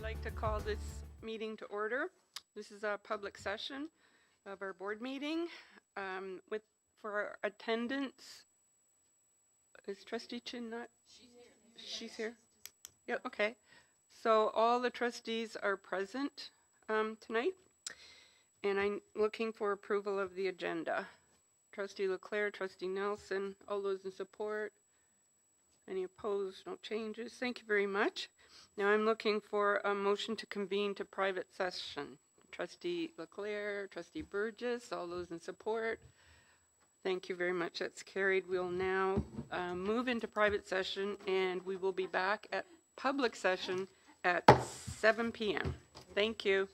like to call this meeting to order. This is a public session of our board meeting. For our attendance, is Trustee Chin not? She's here. Yeah, okay. So all the trustees are present tonight, and I'm looking for approval of the agenda. Trustee Leclerc, Trustee Nelson, all those in support? Any opposed? No changes. Thank you very much. Now I'm looking for a motion to convene to private session. Trustee Leclerc, Trustee Burgess, all those in support? Thank you very much. That's carried. We'll now move into private session, and we will be back at public session at 7 p.m. Thank you.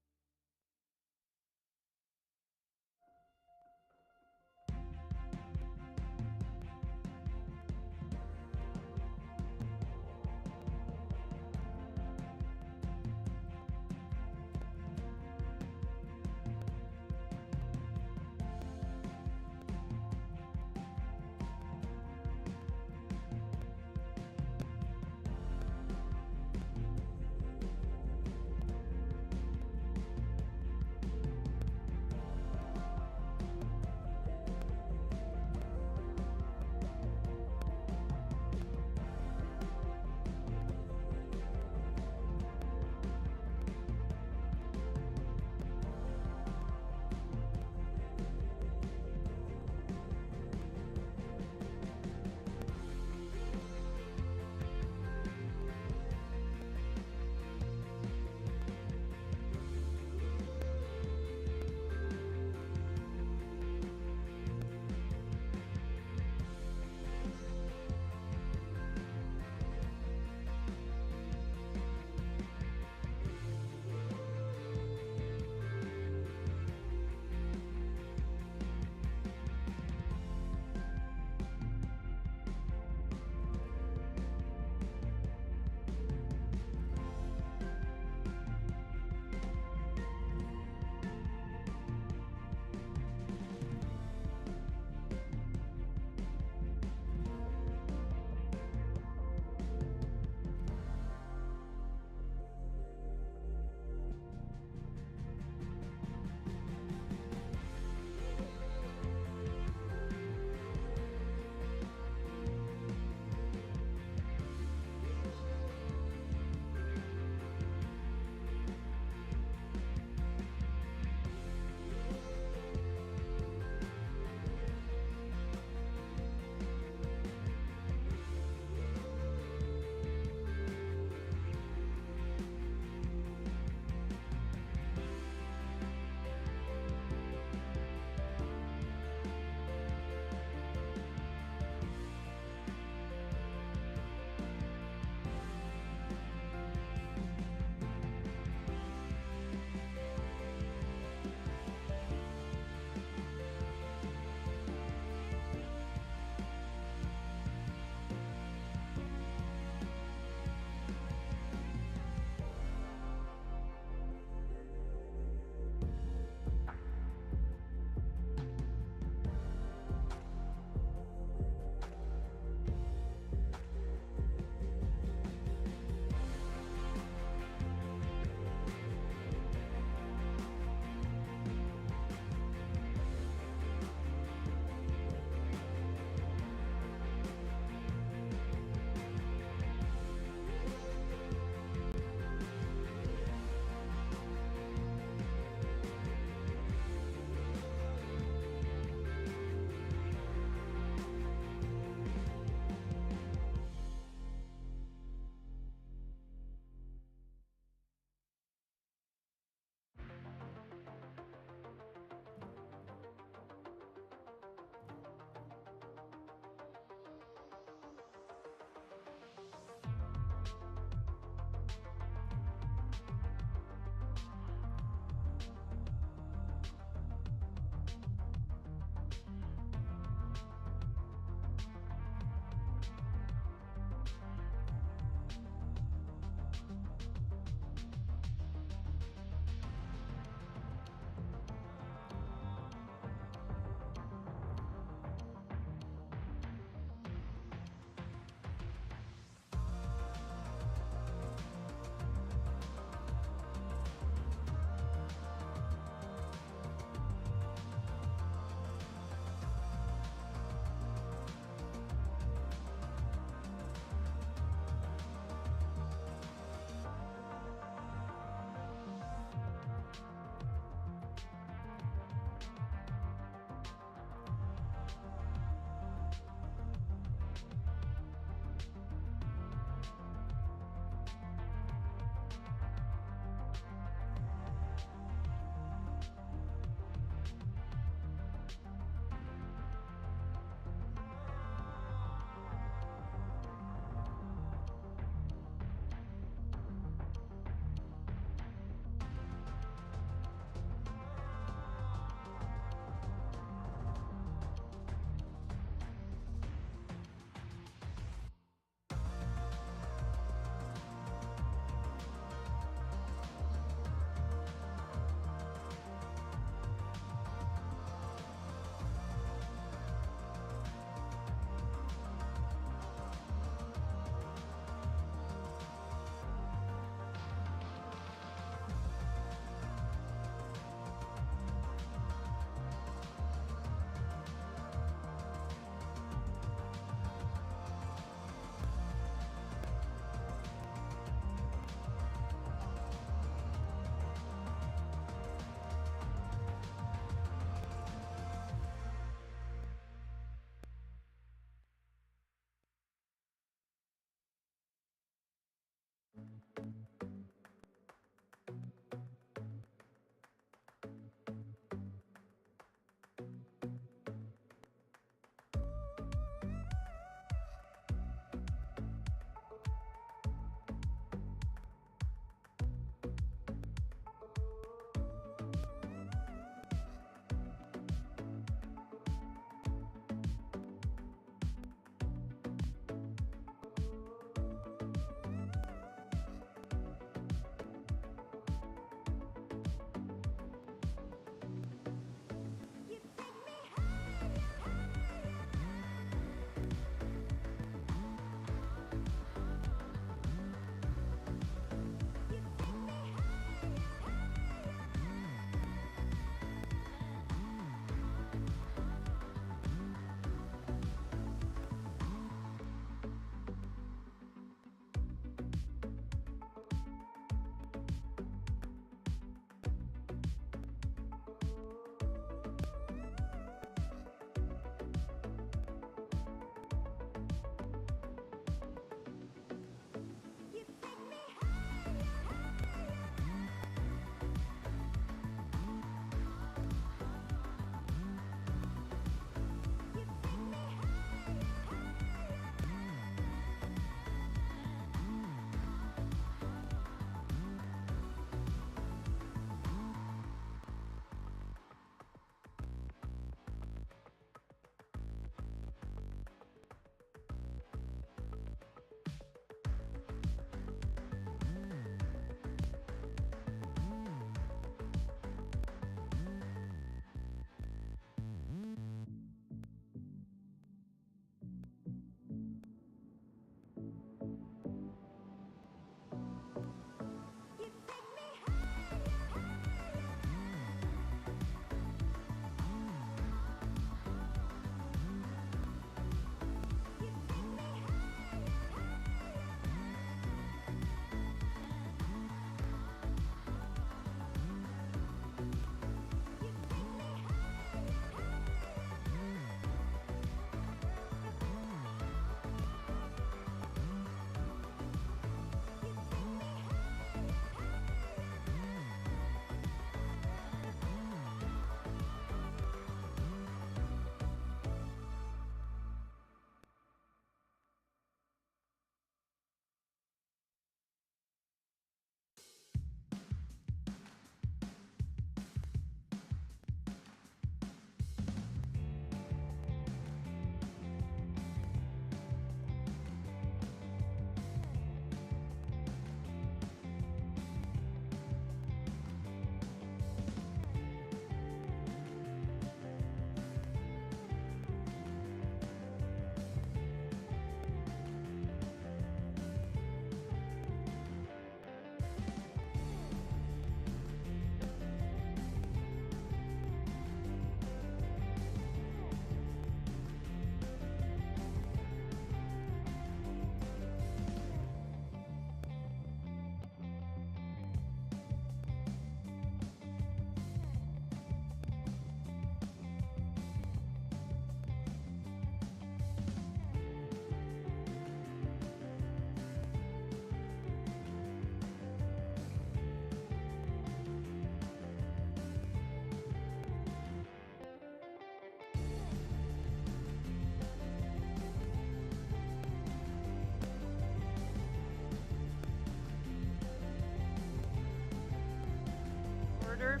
order.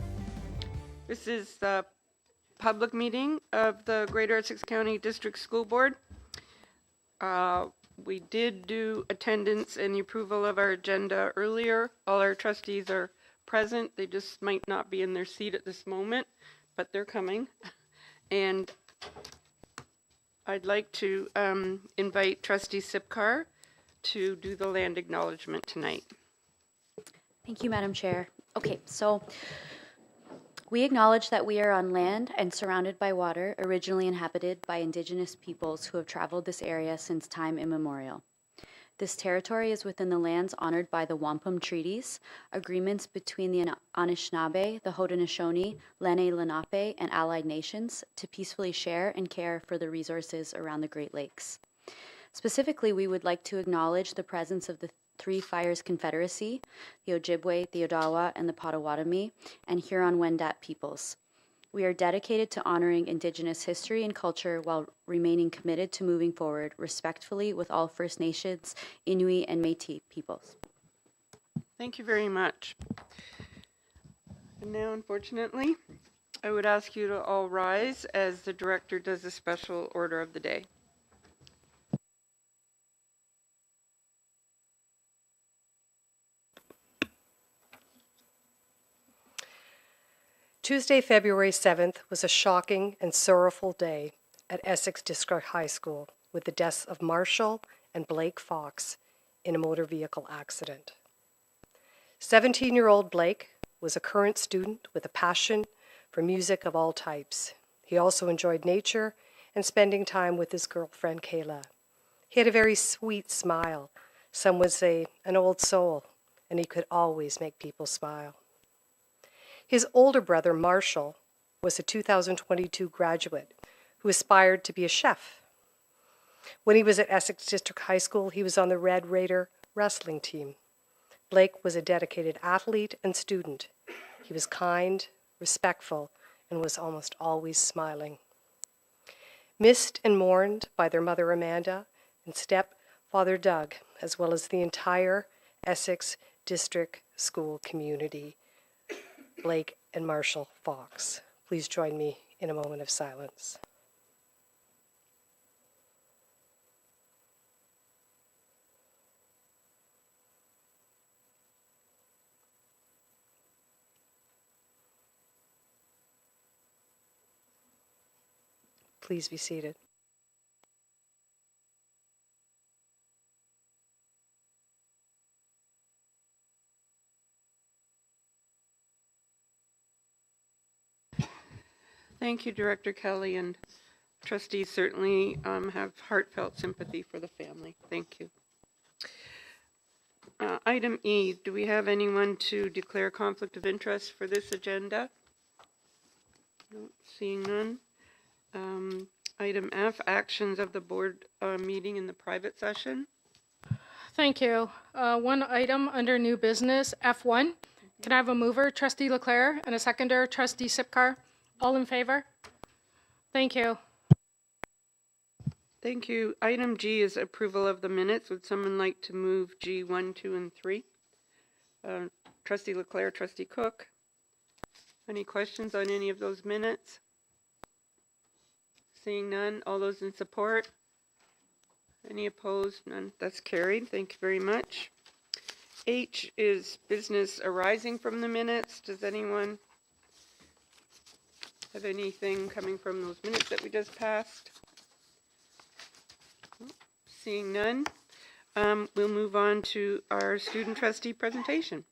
This is the public meeting of the Greater Essex County District School Board. We did do attendance and the approval of our agenda earlier. All our trustees are present. They just might not be in their seat at this moment, but they're coming. And I'd like to invite Trustee Sipkar to do the land acknowledgement tonight. Thank you, Madam Chair. Okay, so we acknowledge that we are on land and surrounded by water originally inhabited by Indigenous peoples who have traveled this area since time immemorial. This territory is within the lands honored by the Wampum Treaties, agreements between the Anishinaabe, the Haudenosaunee, Lenni Lenape, and allied nations to peacefully share and care for the resources around the Great Lakes. Specifically, we would like to acknowledge the presence of the Three Fires Confederacy, the Ojibwe, the Odawa, and the Potawatomi, and Huron-Wendat peoples. We are dedicated to honoring Indigenous history and culture while remaining committed to moving forward respectfully with all First Nations, Inuit, and Métis peoples. Thank you very much. And now, unfortunately, I would ask you to all rise as the director does the special order of the day. Tuesday, February 7th was a shocking and sorrowful day at Essex District High School with the deaths of Marshall and Blake Fox in a motor vehicle accident. 17-year-old Blake was a current student with a passion for music of all types. He also enjoyed nature and spending time with his girlfriend, Kayla. He had a very sweet smile. Some would say an old soul, and he could always make people smile. His older brother, Marshall, was a 2022 graduate who aspired to be a chef. When he was at Essex District High School, he was on the Red Raider wrestling team. Blake was a dedicated athlete and student. He was kind, respectful, and was almost always smiling. Missed and mourned by their mother, Amanda, and stepfather, Doug, as well as the entire Essex District School community, Blake and Marshall Fox. Please join me in a moment of silence. Please be seated. Thank you, Director Kelly, and trustees certainly have heartfelt sympathy for the family. Thank you. Item E, do we have anyone to declare conflict of interest for this agenda? No, seeing none. Item F, actions of the board meeting in the private session. Thank you. One item under new business, F1. Can I have a mover, Trustee Leclerc, and a seconder, Trustee Sipkar? All in favor? Thank you. Thank you. Item G is approval of the minutes. Would someone like to move G1, 2, and 3? Trustee Leclerc, Trustee Cook. Any questions on any of those minutes? Seeing none. All those in support? Any opposed? None. That's carried. Thank you very much. H is business arising from the minutes. Does anyone have anything coming from those minutes that we just passed? Seeing none, we'll move on to our student trustee presentation.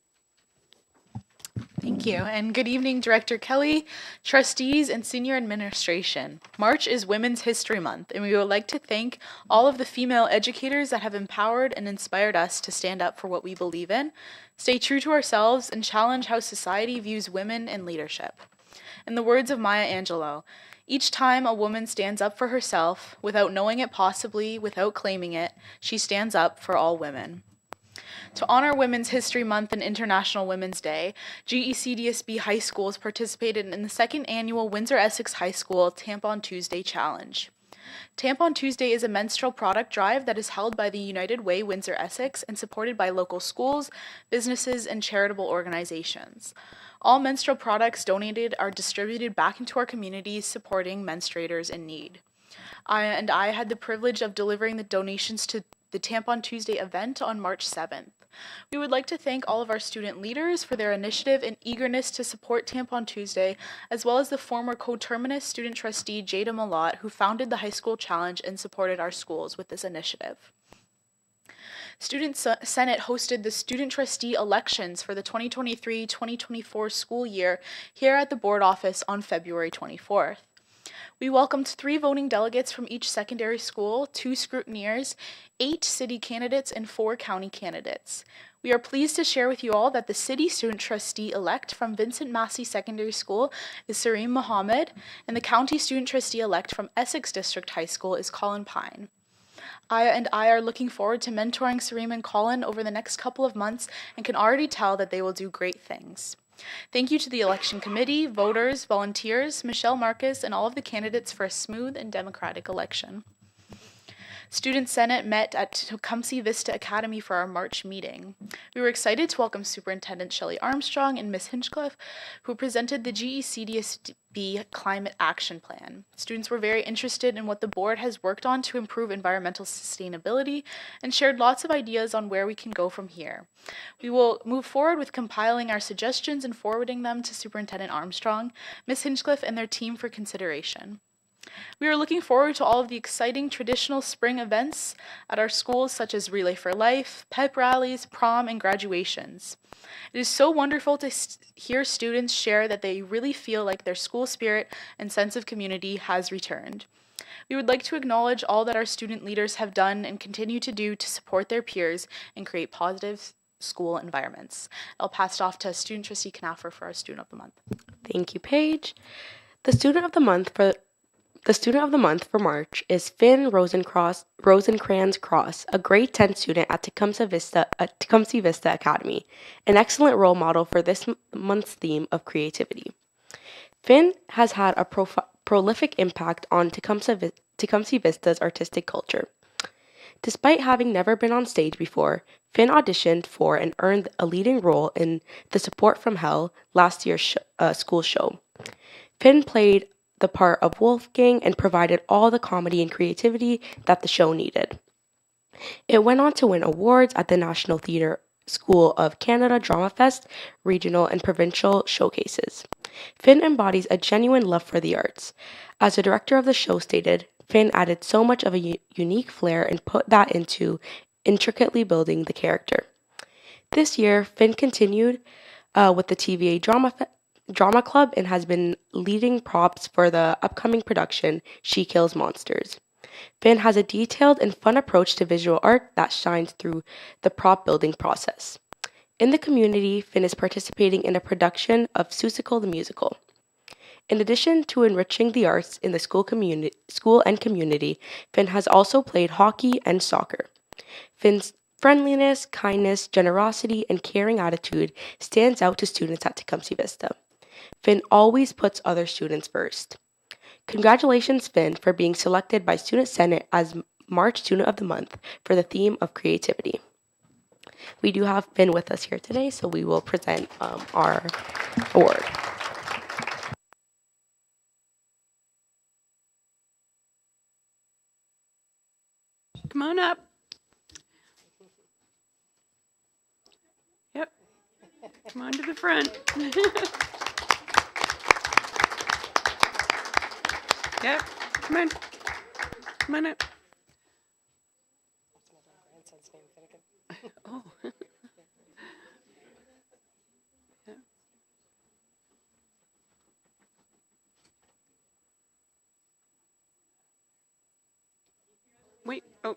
Thank you, and good evening, Director Kelly, trustees, and senior administration. March is Women's History Month, and we would like to thank all of the female educators that have empowered and inspired us to stand up for what we believe in, stay true to ourselves, and challenge how society views women in leadership. In the words of Maya Angelou, each time a woman stands up for herself, without knowing it possibly, without claiming it, she stands up for all women. To honor Women's History Month and International Women's Day, GECDSB high schools participated in the second annual Windsor-Essex High School Tampon Tuesday Challenge. Tampon Tuesday is a menstrual product drive that is held by the United Way Windsor Essex and supported by local schools, businesses, and charitable organizations. All menstrual products donated are distributed back into our communities, supporting menstruators in need. I had the privilege of delivering the donations to the Tampon Tuesday event on March 7th. We would like to thank all of our student leaders for their initiative and eagerness to support Tampon Tuesday, as well as the former coterminous student trustee Jada Malott, who founded the High School Challenge and supported our schools with this initiative. Student Senate hosted the student trustee elections for the 2023-2024 school year here at the board office on February 24th. We welcomed 3 voting delegates from each secondary school, 2 scrutineers, 8 city candidates, and 4 county candidates. We are pleased to share with you all that the city student trustee-elect from Vincent Massey Secondary School is Sareem Mohammed, and the county student trustee-elect from Essex District High School is Colin Pine. I are looking forward to mentoring Sareem and Colin over the next couple of months and can already tell that they will do great things. Thank you to the election committee, voters, volunteers, Michelle Marcus, and all of the candidates for a smooth and democratic election. Student Senate met at Tecumseh Vista Academy for our March meeting. We were excited to welcome Superintendent Shelley Armstrong and Ms. Hinchcliffe, who presented the GECDSB Climate Action Plan. Students were very interested in what the board has worked on to improve environmental sustainability and shared lots of ideas on where we can go from here. We will move forward with compiling our suggestions and forwarding them to Superintendent Armstrong, Ms. Hinchcliffe, and their team for consideration. We are looking forward to all of the exciting traditional spring events at our schools, such as Relay for Life, pep rallies, prom, and graduations. It is so wonderful to hear students share that they really feel like their school spirit and sense of community has returned. We would like to acknowledge all that our student leaders have done and continue to do to support their peers and create positive school environments. I'll pass it off to Student Trustee Knaffer for our Student of the Month. Thank you, Paige. The Student of the Month for March is Finn Rosencrans Cross, a grade 10 student at Tecumseh Vista Academy, an excellent role model for this month's theme of creativity. Finn has had a prolific impact on Tecumseh Vista's artistic culture. Despite having never been on stage before, Finn auditioned for and earned a leading role in The Support from Hell, last year's school show. Finn played the part of Wolfgang and provided all the comedy and creativity that the show needed. It went on to win awards at the National Theatre School of Canada Drama Fest, regional and provincial showcases. Finn embodies a genuine love for the arts. As the director of the show stated, Finn added so much of a unique flair and put that into intricately building the character. This year, Finn continued with the TVA Drama Club and has been leading props for the upcoming production, She Kills Monsters. Finn has a detailed and fun approach to visual art that shines through the prop building process. In the community, Finn is participating in a production of Seussical the Musical. In addition to enriching the arts in the school and community, Finn has also played hockey and soccer. Finn's friendliness, kindness, generosity, and caring attitude stands out to students at Tecumseh Vista. Finn always puts other students first. Congratulations, Finn, for being selected by Student Senate as March Student of the Month for the theme of creativity. We do have Finn with us here today, so we will present our award. Come on up. Yep. Come on to the front. Yep. Come on. Come on up. Oh. Yeah. Wait. Oh.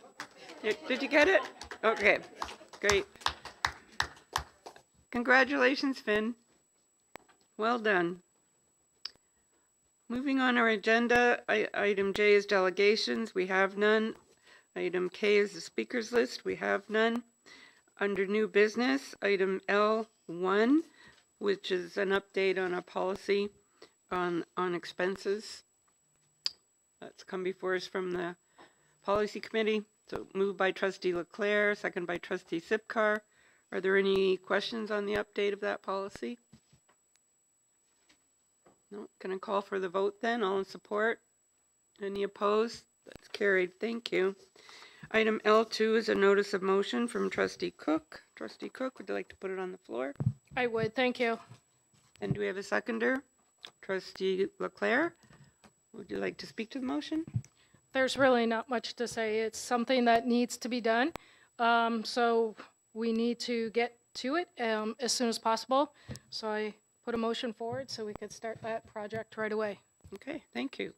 Did you get it? Okay. Great. Congratulations, Finn. Well done. Moving on our agenda, item J is delegations. We have none. Item K is the speakers list. We have none. Under new business, item L1, which is an update on a policy on expenses. That's come before us from the Policy Committee. So moved by Trustee Leclerc, second by Trustee Sipcar. Are there any questions on the update of that policy? No. Can I call for the vote then? All in support? Any opposed? That's carried. Thank you. Item L2 is a notice of motion from Trustee Cook. Trustee Cook, would you like to put it on the floor? I would, thank you. And do we have a seconder? Trustee Leclerc, would you like to speak to the motion? There's really not much to say. It's something that needs to be done. So we need to get to it as soon as possible. So I put a motion forward so we could start that project right away. Okay, thank you.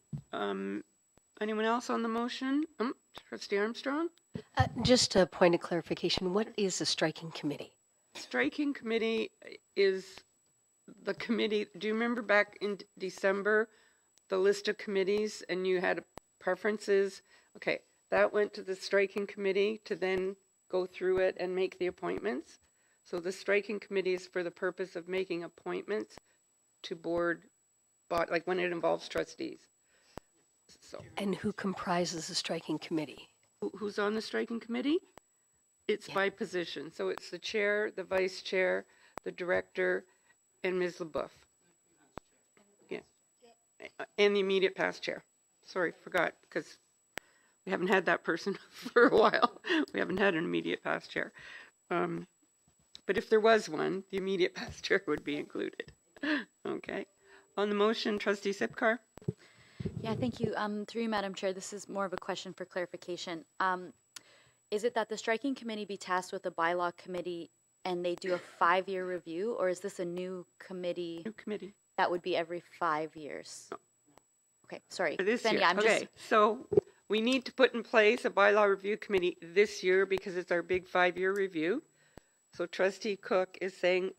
Anyone else on the motion? Trustee Armstrong? Just a point of clarification, what is a striking committee? Striking committee is the committee. Do you remember back in December, the list of committees and you had preferences? Okay, that went to the striking committee to then go through it and make the appointments. So the striking committee is for the purpose of making appointments to board, like when it involves trustees. So And who comprises the striking committee? who's on the striking committee? It's by position. So it's the chair, the vice chair, the director, and Ms. LaBeouf. Yeah. And the immediate past chair. Sorry, forgot, because we haven't had that person for a while. We haven't had an immediate past chair. But if there was one, the immediate past chair would be included. Okay. On the motion, Trustee Sipcar? Yeah, thank you. Through you, Madam Chair, this is more of a question for clarification. Is it that the striking committee be tasked with a bylaw committee and they do a 5-year review, or is this a new committee? New committee. That would be every 5 years. No. Okay, sorry. For this Then, year. yeah, I'm Okay, so we need to put in place a bylaw review committee this year because it's our big 5-year review. So Trustee Cook is saying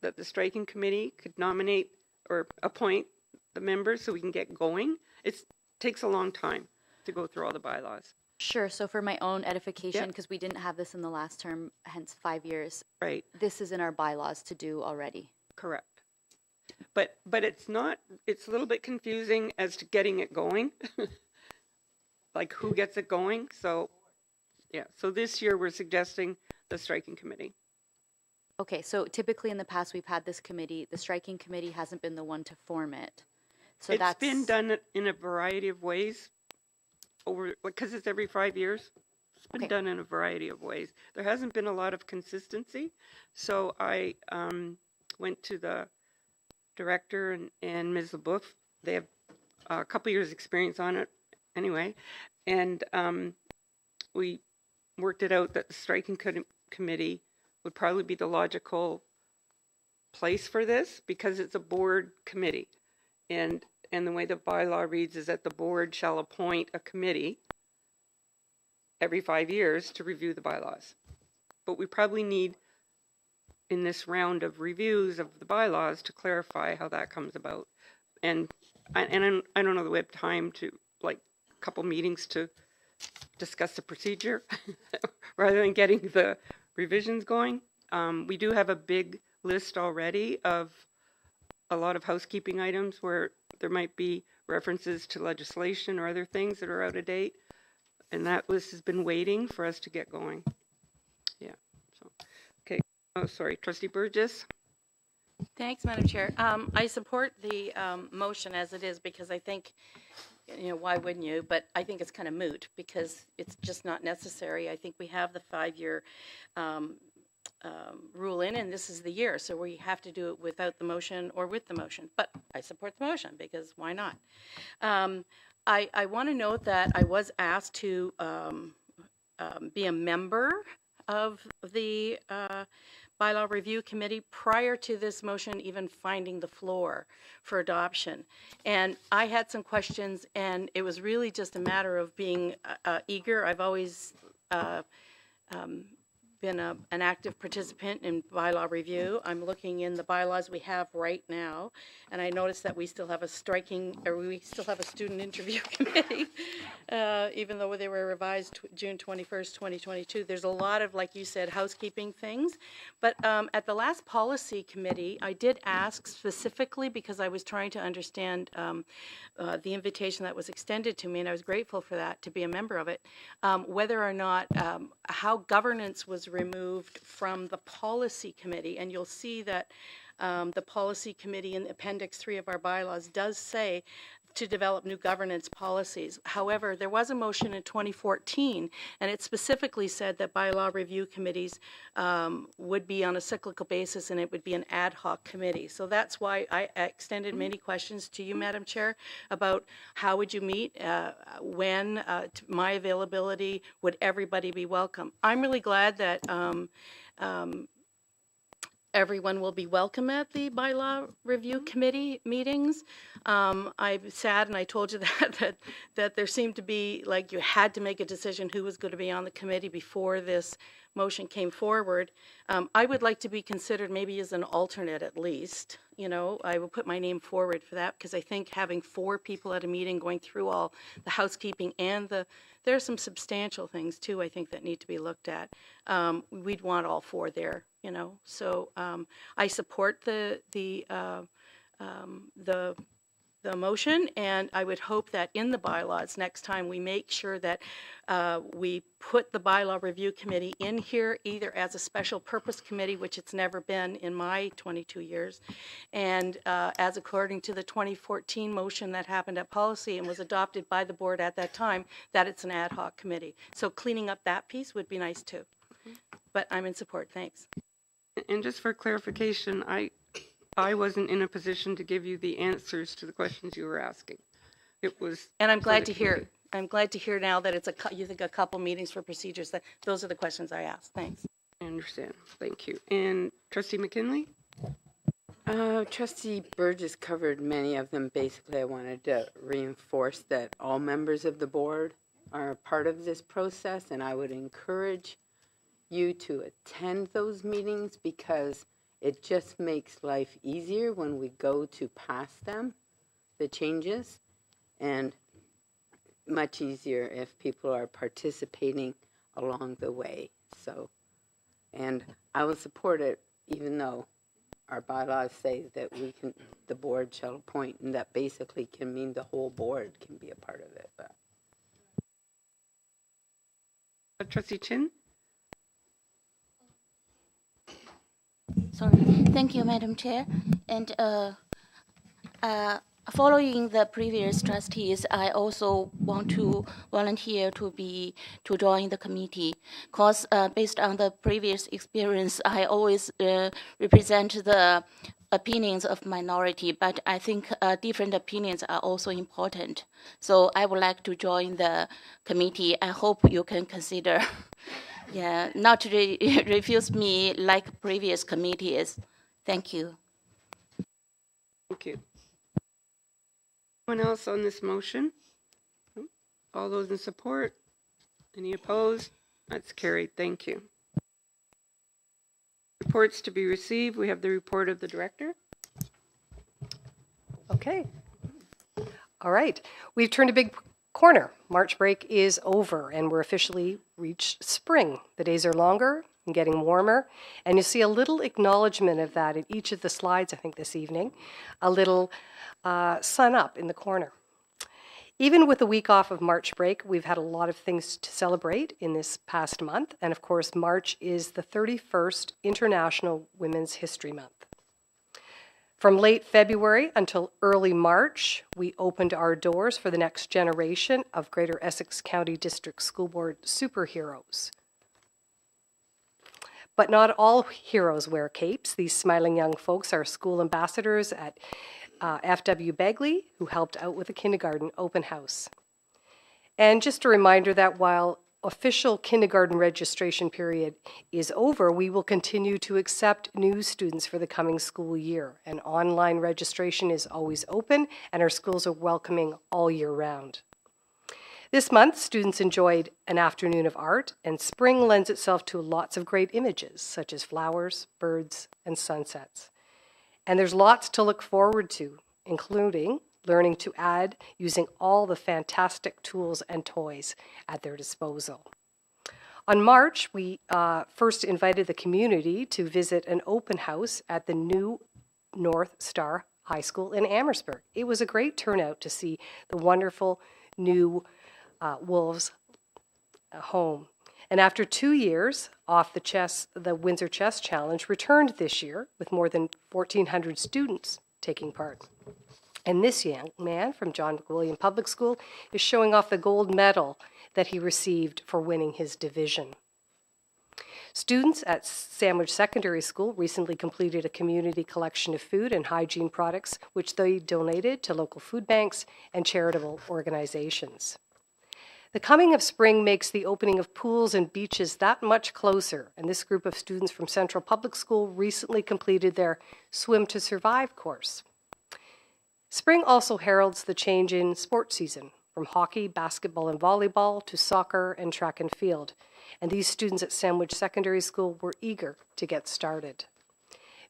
that the striking committee could nominate or appoint the members so we can get going. It takes a long time to go through all the bylaws. Sure. So for my own edification, Yep. because we didn't have this in the last term, hence 5 years, Right, this is in our bylaws to do already. correct. But it's not, it's a little bit confusing as to getting it going. Like who gets it going. So, yeah, so this year we're suggesting the striking committee. Okay, so typically in the past, we've had this committee. The striking committee hasn't been the one to form it. So It's that's been done in a variety of ways over, because it's every 5 years. It's been Okay. done in a variety of ways. There hasn't been a lot of consistency. So I went to the director and Ms. LaBeouf. They have a couple years experience on it anyway. And we worked it out that the striking committee would probably be the logical place for this because it's a board committee. And the way the bylaw reads is that the board shall appoint a committee every 5 years to review the bylaws. But we probably need, in this round of reviews of the bylaws, to clarify how that comes about. And I don't know that we have time to, like, a couple meetings to discuss the procedure rather than getting the revisions going. We do have a big list already of a lot of housekeeping items where there might be references to legislation or other things that are out of date. And that list has been waiting for us to get going. Yeah. So, okay. Oh, sorry. Trustee Burgess? Thanks, Madam Chair. I support the motion as it is because I think, why wouldn't you? But I think it's kind of moot because it's just not necessary. I think we have the 5-year rule in, and this is the year. So we have to do it without the motion or with the motion. But I support the motion because why not? I want to note that I was asked to be a member of the bylaw review committee prior to this motion even finding the floor for adoption. And I had some questions, and it was really just a matter of being eager. I've always been an active participant in bylaw review. I'm looking in the bylaws we have right now, and I noticed that we still have a student interview committee, even though they were revised June 21st, 2022. There's a lot of, like you said, housekeeping things. But at the last policy committee, I did ask specifically because I was trying to understand the invitation that was extended to me, and I was grateful for that, to be a member of it, whether or not how governance was removed from the policy committee. And you'll see that the policy committee in Appendix 3 of our bylaws does say to develop new governance policies. However, there was a motion in 2014, and it specifically said that bylaw review committees would be on a cyclical basis, and it would be an ad hoc committee. So that's why I extended many questions to you, Madam Chair, about how would you meet, when, my availability, would everybody be welcome? I'm really glad that everyone will be welcome at the bylaw review committee meetings. I'm sad, and I told you that there seemed to be, like, you had to make a decision who was going to be on the committee before this motion came forward. I would like to be considered maybe as an alternate at least. You know, I will put my name forward for that, because I think having 4 people at a meeting going through all the housekeeping and there are some substantial things too, I think, that need to be looked at. We'd want all 4 there, you know. So I support the motion, and I would hope that in the bylaws next time we make sure that we put the bylaw review committee in here either as a special purpose committee, which it's never been in my 22 years, and as according to the 2014 motion that happened at policy and was adopted by the board at that time, that it's an ad hoc committee. So cleaning up that piece would be nice too. But I'm in support. Thanks. And just for clarification, I wasn't in a position to give you the answers to the questions you were asking. It was, and I'm for glad the to hear. committee. I'm glad to hear now that it's you think a couple meetings for procedures. That those are the questions I asked. Thanks. I understand. Thank you. And Trustee McKinley? Trustee Burgess covered many of them. Basically, I wanted to reinforce that all members of the board are a part of this process, and I would encourage you to attend those meetings, because it just makes life easier when we go to pass them, the changes, and much easier if people are participating along the way. So, and I will support it, even though our bylaws say that the board shall appoint, and that basically can mean the whole board can be a part of it. But. Trustee Chin? Sorry. Thank you, Madam Chair. And following the previous trustees, I also want to volunteer to join the committee, because based on the previous experience, I always represent the opinions of minority, but I think different opinions are also important. So I would like to join the committee. I hope you can consider. Yeah, not to refuse me like previous committees. Thank you. Thank you. Anyone else on this motion? All those in support? Any opposed? That's carried. Thank you. Reports to be received. We have the report of the director. Okay. All right. We've turned a big corner. March break is over, and we're officially reached spring. The days are longer and getting warmer, and you'll see a little acknowledgement of that in each of the slides, I think, this evening. A little sun up in the corner. Even with the week off of March break, we've had a lot of things to celebrate in this past month, and of course, March is the 31st International Women's History Month. From late February until early March, we opened our doors for the next generation of Greater Essex County District School Board superheroes. But not all heroes wear capes. These smiling young folks are school ambassadors at F.W. Begley, who helped out with the kindergarten open house. And just a reminder that while official kindergarten registration period is over, we will continue to accept new students for the coming school year. And online registration is always open, and our schools are welcoming all year round. This month, students enjoyed an afternoon of art, and spring lends itself to lots of great images, such as flowers, birds, and sunsets. And there's lots to look forward to, including learning to add using all the fantastic tools and toys at their disposal. On March, we first invited the community to visit an open house at the new North Star High School in Amherstburg. It was a great turnout to see the wonderful new Wolves home. And after 2 years off the Windsor Chess Challenge returned this year with more than 1,400 students taking part. And this young man from John McWilliam Public School is showing off the gold medal that he received for winning his division. Students at Sandwich Secondary School recently completed a community collection of food and hygiene products, which they donated to local food banks and charitable organizations. The coming of spring makes the opening of pools and beaches that much closer, and this group of students from Central Public School recently completed their Swim to Survive course. Spring also heralds the change in sports season, from hockey, basketball, and volleyball to soccer and track and field, and these students at Sandwich Secondary School were eager to get started.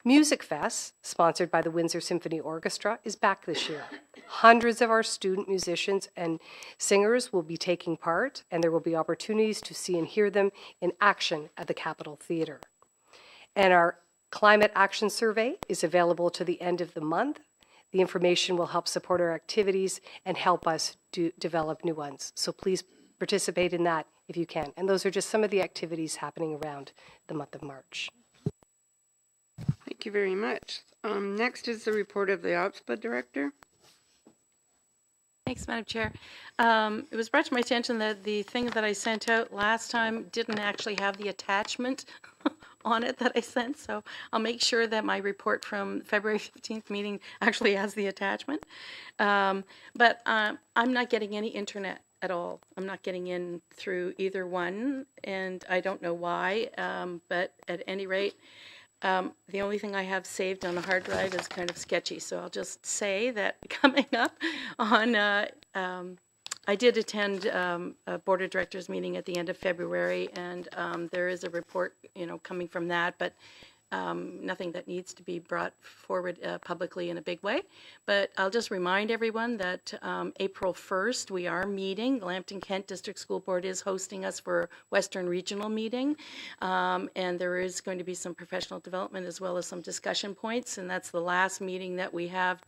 Music Fest, sponsored by the Windsor Symphony Orchestra, is back this year. Hundreds of our student musicians and singers will be taking part, and there will be opportunities to see and hear them in action at the Capitol Theatre. And our Climate Action Survey is available to the end of the month. The information will help support our activities and help us develop new ones. So please participate in that if you can. And those are just some of the activities happening around the month of March. Thank you very much. Next is the report of the OPSPA director. Thanks, Madam Chair. It was brought to my attention that the thing that I sent out last time didn't actually have the attachment on it that I sent, so I'll make sure that my report from February 15th meeting actually has the attachment. But I'm not getting any internet at all. I'm not getting in through either one, and I don't know why, but at any rate, the only thing I have saved on the hard drive is kind of sketchy, so I'll just say that coming up on, I did attend a Board of Directors meeting at the end of February, and there is a report, coming from that, but nothing that needs to be brought forward publicly in a big way. But I'll just remind everyone that April 1st, we are meeting. Lambton Kent District School Board is hosting us for a Western Regional meeting. And there is going to be some professional development as well as some discussion points. And that's the last meeting that we have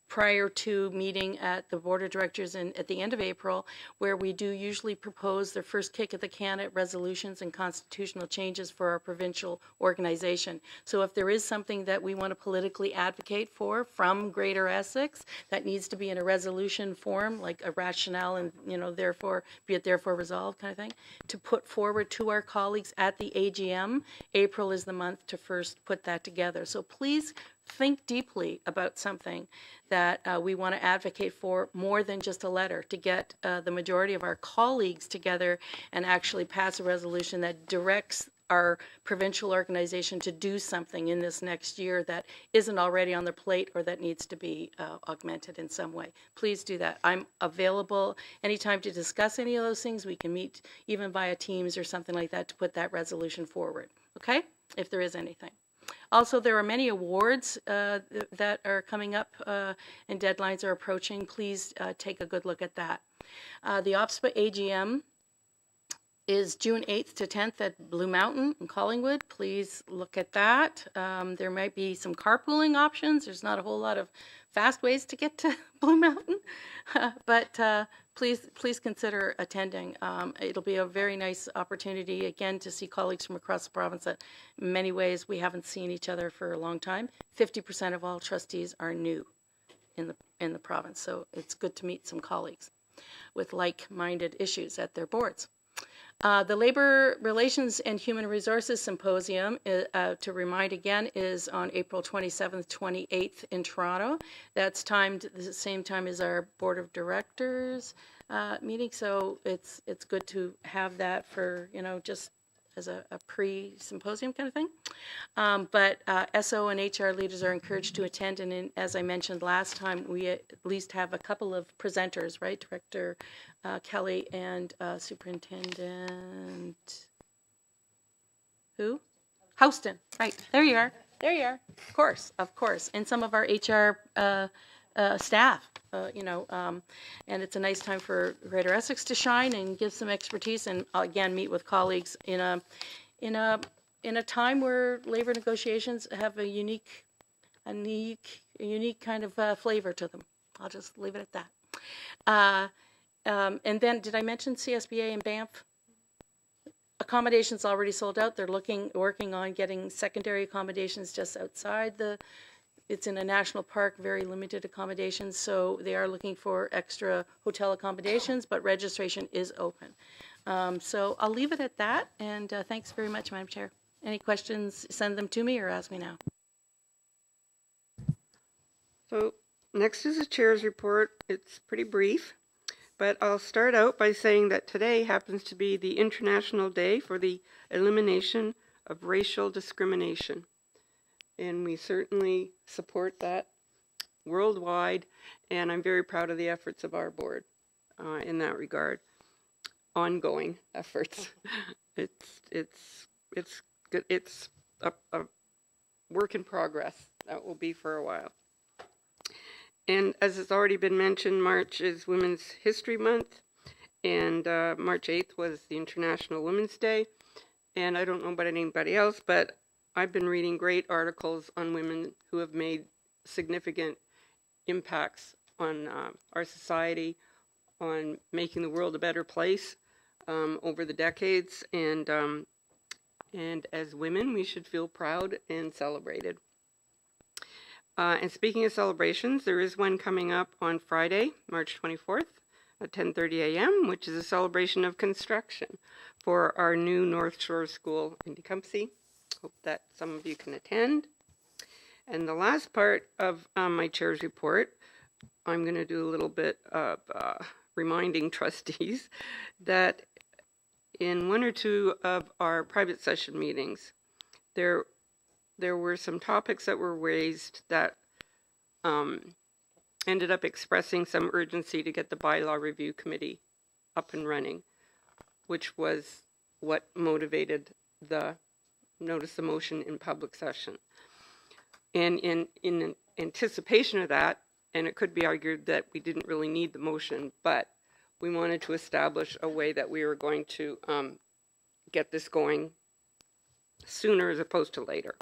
prior to meeting at the Board of Directors at the end of April, where we do usually propose the first kick at the can at resolutions and constitutional changes for our provincial organization. So if there is something that we want to politically advocate for from Greater Essex that needs to be in a resolution form, like a rationale and, therefore, be it therefore resolved kind of thing, to put forward to our colleagues at the AGM, April is the month to first put that together. So please think deeply about something that we want to advocate for more than just a letter, to get the majority of our colleagues together and actually pass a resolution that directs our provincial organization to do something in this next year that isn't already on their plate or that needs to be augmented in some way. Please do that. I'm available anytime to discuss any of those things. We can meet even via Teams or something like that to put that resolution forward, okay? If there is anything. Also, there are many awards that are coming up and deadlines are approaching. Please take a good look at that. The OPSPA AGM is June 8th to 10th at Blue Mountain in Collingwood. Please look at that. There might be some carpooling options. There's not a whole lot of fast ways to get to Blue Mountain, but please consider attending. It'll be a very nice opportunity, again, to see colleagues from across the province that in many ways we haven't seen each other for a long time. 50% of all trustees are new in the province, so it's good to meet some colleagues with like-minded issues at their boards. The Labor Relations and Human Resources Symposium, to remind again, is on April 27th, 28th in Toronto. That's timed the same time as our Board of Directors meeting, so it's good to have that for, just a pre-symposium kind of thing. But SO and HR leaders are encouraged to attend, and as I mentioned last time, we at least have a couple of presenters, right? Director Kelly and Superintendent who? Houston. Right, there you are. There you are. Of course. And some of our HR staff, and it's a nice time for Greater Essex to shine and give some expertise, and again meet with colleagues in a time where labor negotiations have a unique kind of flavor to them. I'll just leave it at that. And then, did I mention CSBA and Banff? Accommodations already sold out. They're working on getting secondary accommodations just outside it's in a national park, very limited accommodations, so they are looking for extra hotel accommodations, but registration is open. So I'll leave it at that, and thanks very much, Madam Chair. Any questions, send them to me or ask me now. So next is the chair's report. It's pretty brief, but I'll start out by saying that today happens to be the International Day for the Elimination of Racial Discrimination. And we certainly support that worldwide, and I'm very proud of the efforts of our board in that regard. Ongoing efforts. It's good. It's a work in progress. That will be for a while. And as it's already been mentioned, March is Women's History Month, and March 8th was the International Women's Day. And I don't know about anybody else, but I've been reading great articles on women who have made significant impacts on our society, on making the world a better place over the decades. And as women, we should feel proud and celebrated. And speaking of celebrations, there is one coming up on Friday, March 24th at 10:30 a.m., which is a celebration of construction for our new North Shore School in Tecumseh. Hope that some of you can attend. And the last part of my chair's report, I'm going to do a little bit of reminding trustees that in one or two of our private session meetings, there were some topics that were raised that ended up expressing some urgency to get the bylaw review committee up and running, which was what motivated the notice of motion in public session. And in anticipation of that, and it could be argued that we didn't really need the motion, but we wanted to establish a way that we were going to get this going sooner as opposed to later.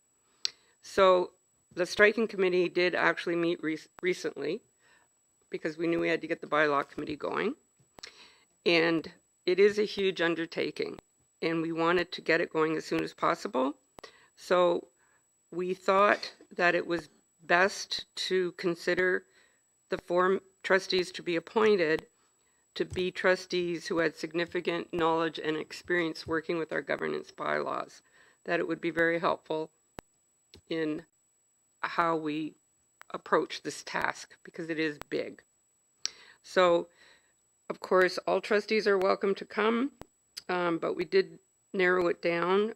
So the striking committee did actually meet recently because we knew we had to get the bylaw committee going. And it is a huge undertaking, and we wanted to get it going as soon as possible. So we thought that it was best to consider the 4 trustees to be appointed to be trustees who had significant knowledge and experience working with our governance bylaws, that it would be very helpful in how we approach this task, because it is big. So, of course, all trustees are welcome to come, but we did narrow it down.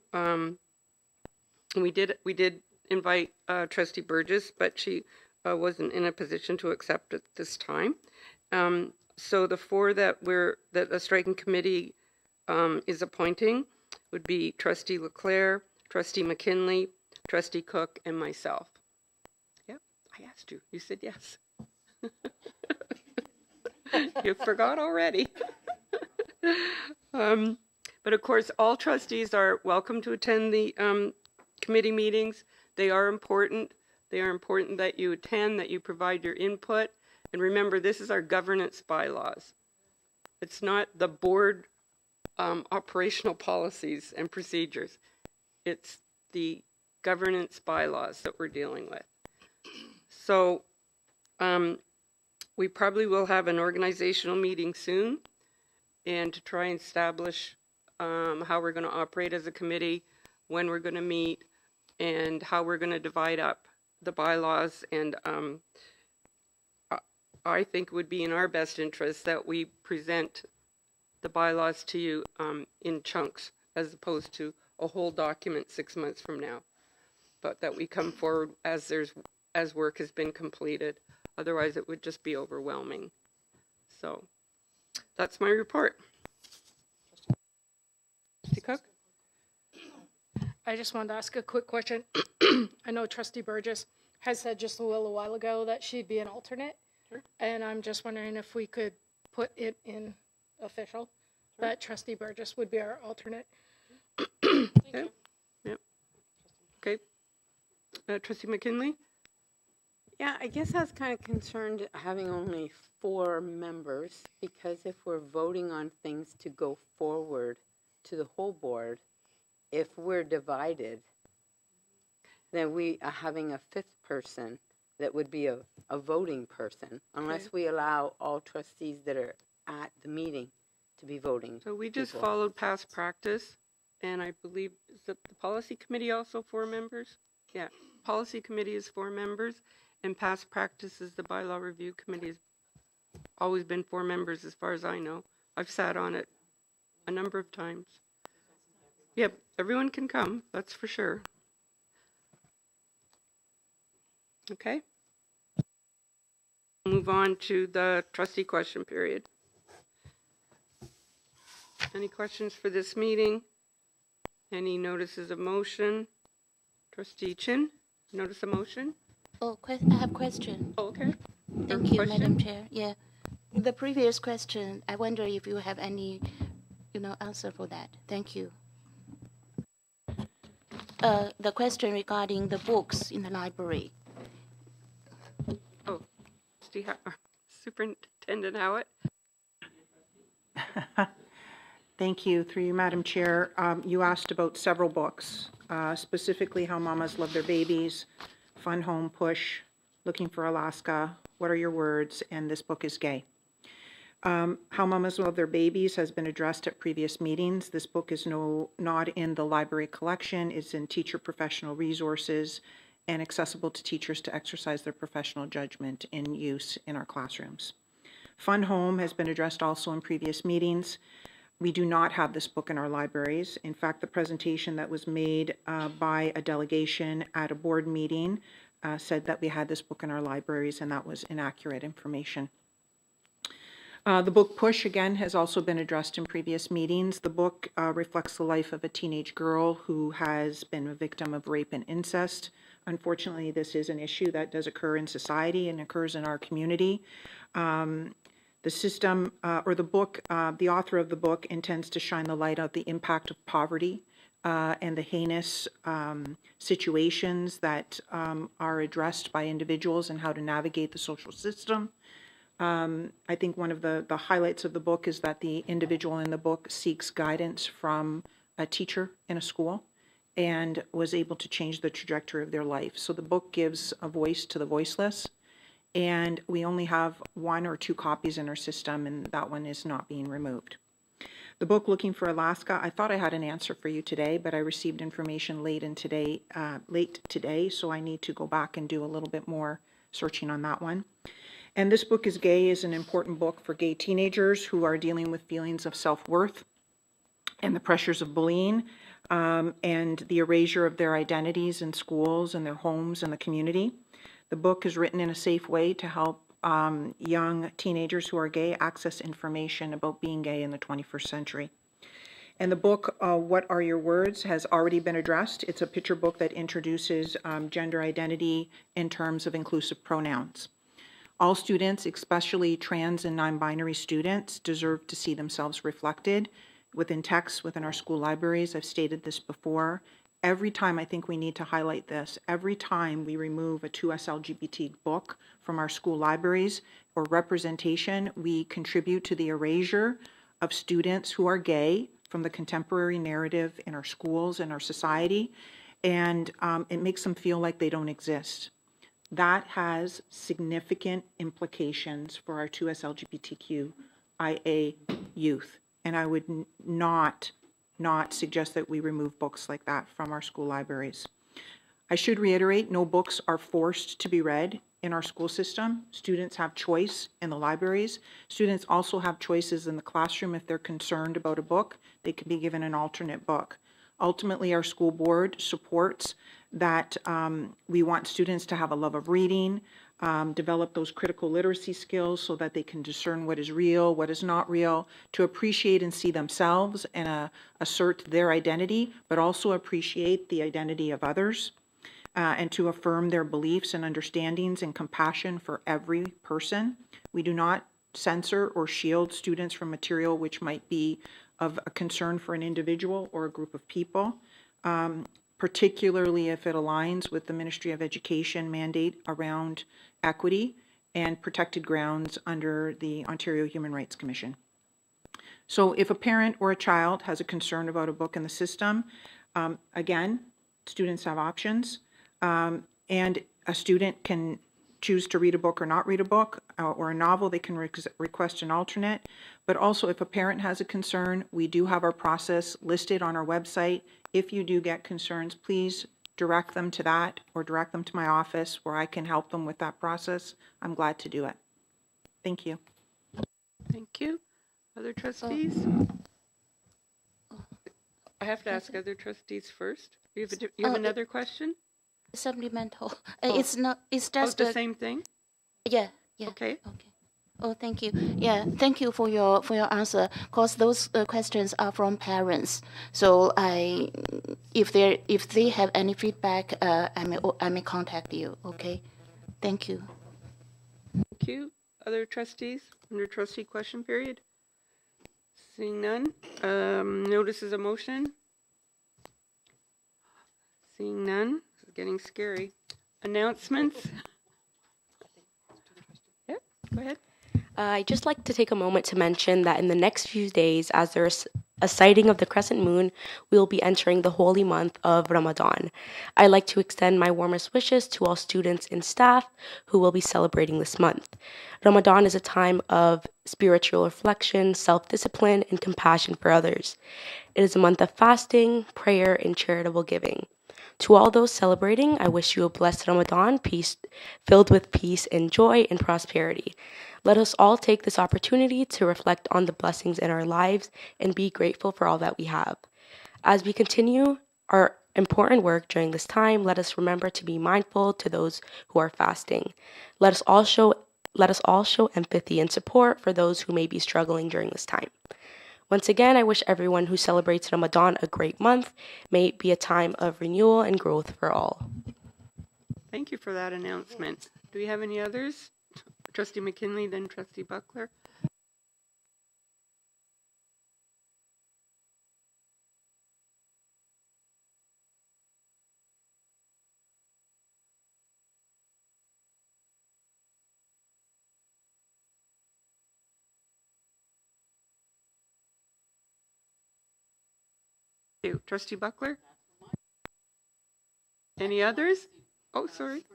We did invite Trustee Burgess, but she wasn't in a position to accept at this time. So the 4 that the striking committee is appointing would be Trustee Leclerc, Trustee McKinley, Trustee Cook, and myself. Yep, I asked you. You said yes. You forgot already. But of course, all trustees are welcome to attend the committee meetings. They are important. They are important that you attend, that you provide your input. And remember, this is our governance bylaws. It's not the board operational policies and procedures. It's the governance bylaws that we're dealing with. So we probably will have an organizational meeting soon, and to try and establish how we're going to operate as a committee, when we're going to meet, and how we're going to divide up the bylaws. And I think it would be in our best interest that we present the bylaws to you in chunks, as opposed to a whole document 6 months from now, but that we come forward as work has been completed. Otherwise, it would just be overwhelming. So that's my report. Trustee Cook? I just wanted to ask a quick question. I know Trustee Burgess has said just a little while ago that she'd be an alternate. Sure. And I'm just wondering if we could put it in official that Trustee Burgess would be our alternate. Thank you. Yep. Okay. Trustee McKinley? Yeah, I guess I was kind of concerned having only 4 members, because if we're voting on things to go forward to the whole board, if we're divided, then we are having a 5th person that would be a voting person, unless we allow all trustees that are at the meeting to be voting. So we just people. followed past practice, and I believe, is the policy committee also 4 members? Yeah, policy committee is 4 members, and past practice is the bylaw review committee has always been 4 members as far as I know. I've sat on it a number of times. Yep, everyone can come, that's for sure. Okay. Move on to the trustee question period. Any questions for this meeting? Any notices of motion? Trustee Chin, notice of motion? Oh, I have a question. Oh, okay. Thank you, question? Madam Chair. Yeah. The previous question, I wonder if you have any, answer for that. Thank you. The question regarding the books in the library. Oh, Superintendent Howitt? Thank you. Through you, Madam Chair. You asked about several books, specifically How Mamas Love Their Babies, Fun Home Push, Looking for Alaska, What Are Your Words, and This Book is Gay. How Mamas Love Their Babies has been addressed at previous meetings. This book is not in the library collection. It's in teacher professional resources and accessible to teachers to exercise their professional judgment in use in our classrooms. Fun Home has been addressed also in previous meetings. We do not have this book in our libraries. In fact, the presentation that was made by a delegation at a board meeting said that we had this book in our libraries, and that was inaccurate information. The book Push, again, has also been addressed in previous meetings. The book reflects the life of a teenage girl who has been a victim of rape and incest. Unfortunately, this is an issue that does occur in society and occurs in our community. The system, or the book, the author of the book intends to shine the light on the impact of poverty and the heinous situations that are addressed by individuals and how to navigate the social system. I think one of the highlights of the book is that the individual in the book seeks guidance from a teacher in a school and was able to change the trajectory of their life. So the book gives a voice to the voiceless, and we only have 1 or 2 copies in our system, and that one is not being removed. The book Looking for Alaska, I thought I had an answer for you today, but I received information late today, so I need to go back and do a little bit more searching on that one. And This Book is Gay is an important book for gay teenagers who are dealing with feelings of self-worth and the pressures of bullying and the erasure of their identities in schools and their homes and the community. The book is written in a safe way to help young teenagers who are gay access information about being gay in the 21st century. And the book, What Are Your Words, has already been addressed. It's a picture book that introduces gender identity in terms of inclusive pronouns. All students, especially trans and non-binary students, deserve to see themselves reflected within texts within our school libraries. I've stated this before. Every time, I think we need to highlight this, every time we remove a 2S LGBT book from our school libraries or representation, we contribute to the erasure of students who are gay from the contemporary narrative in our schools and our society, and it makes them feel like they don't exist. That has significant implications for our 2S LGBTQIA youth, and I would not suggest that we remove books like that from our school libraries. I should reiterate, no books are forced to be read in our school system. Students have choice in the libraries. Students also have choices in the classroom. If they're concerned about a book, they can be given an alternate book. Ultimately, our school board supports that we want students to have a love of reading, develop those critical literacy skills so that they can discern what is real, what is not real, to appreciate and see themselves and assert their identity, but also appreciate the identity of others, and to affirm their beliefs and understandings and compassion for every person. We do not censor or shield students from material which might be of a concern for an individual or a group of people, particularly if it aligns with the Ministry of Education mandate around equity and protected grounds under the Ontario Human Rights Commission. So if a parent or a child has a concern about a book in the system, again, students have options, and a student can choose to read a book or not read a book, or a novel. They can request an alternate. But also, if a parent has a concern, we do have our process listed on our website. If you do get concerns, please direct them to that or direct them to my office where I can help them with that process. I'm glad to do it. Thank you. Thank you. Other trustees? I have to ask other trustees first. You have another question? Supplemental. Oh. It's not. It's just the same thing? Yeah. Yeah. Okay. Okay. Oh, thank you. Yeah, thank you for your answer. Cause those questions are from parents. So if they have any feedback, I may contact you. Okay. Thank you. Thank you. Other trustees under trustee question period? Seeing none. Notice is a motion. Seeing none. This is getting scary. Announcements? Yep, go ahead. I'd just like to take a moment to mention that in the next few days, as there's a sighting of the crescent moon, we will be entering the holy month of Ramadan. I'd like to extend my warmest wishes to all students and staff who will be celebrating this month. Ramadan is a time of spiritual reflection, self-discipline, and compassion for others. It is a month of fasting, prayer, and charitable giving. To all those celebrating, I wish you a blessed Ramadan, filled with peace and joy and prosperity. Let us all take this opportunity to reflect on the blessings in our lives and be grateful for all that we have. As we continue our important work during this time, let us remember to be mindful to those who are fasting. Let us all show empathy and support for those who may be struggling during this time. Once again, I wish everyone who celebrates Ramadan a great month. May it be a time of renewal and growth for all. Thank you for that announcement. Do we have any others? Trustee McKinley, then Trustee Buckler. Trustee Buckler? Any others? Oh, sorry.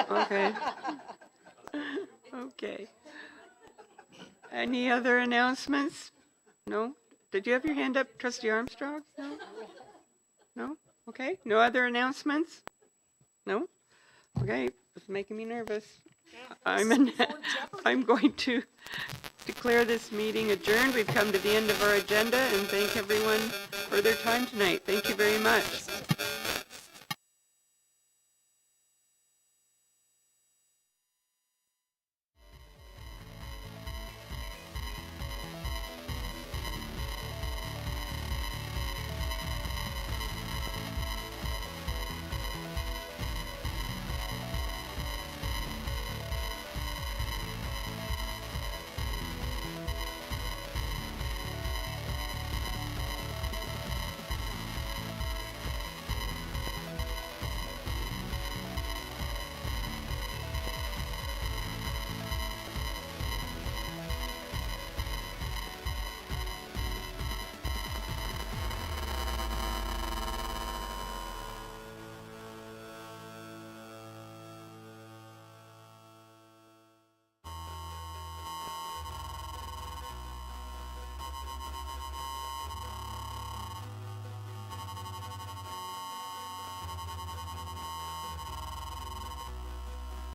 Okay. Okay. Any other announcements? No? Did you have your hand up, Trustee Armstrong? No? No? Okay. No other announcements? No? Okay. It's making me nervous. I'm going to declare this meeting adjourned. We've come to the end of our agenda, and thank everyone for their time tonight. Thank you very much.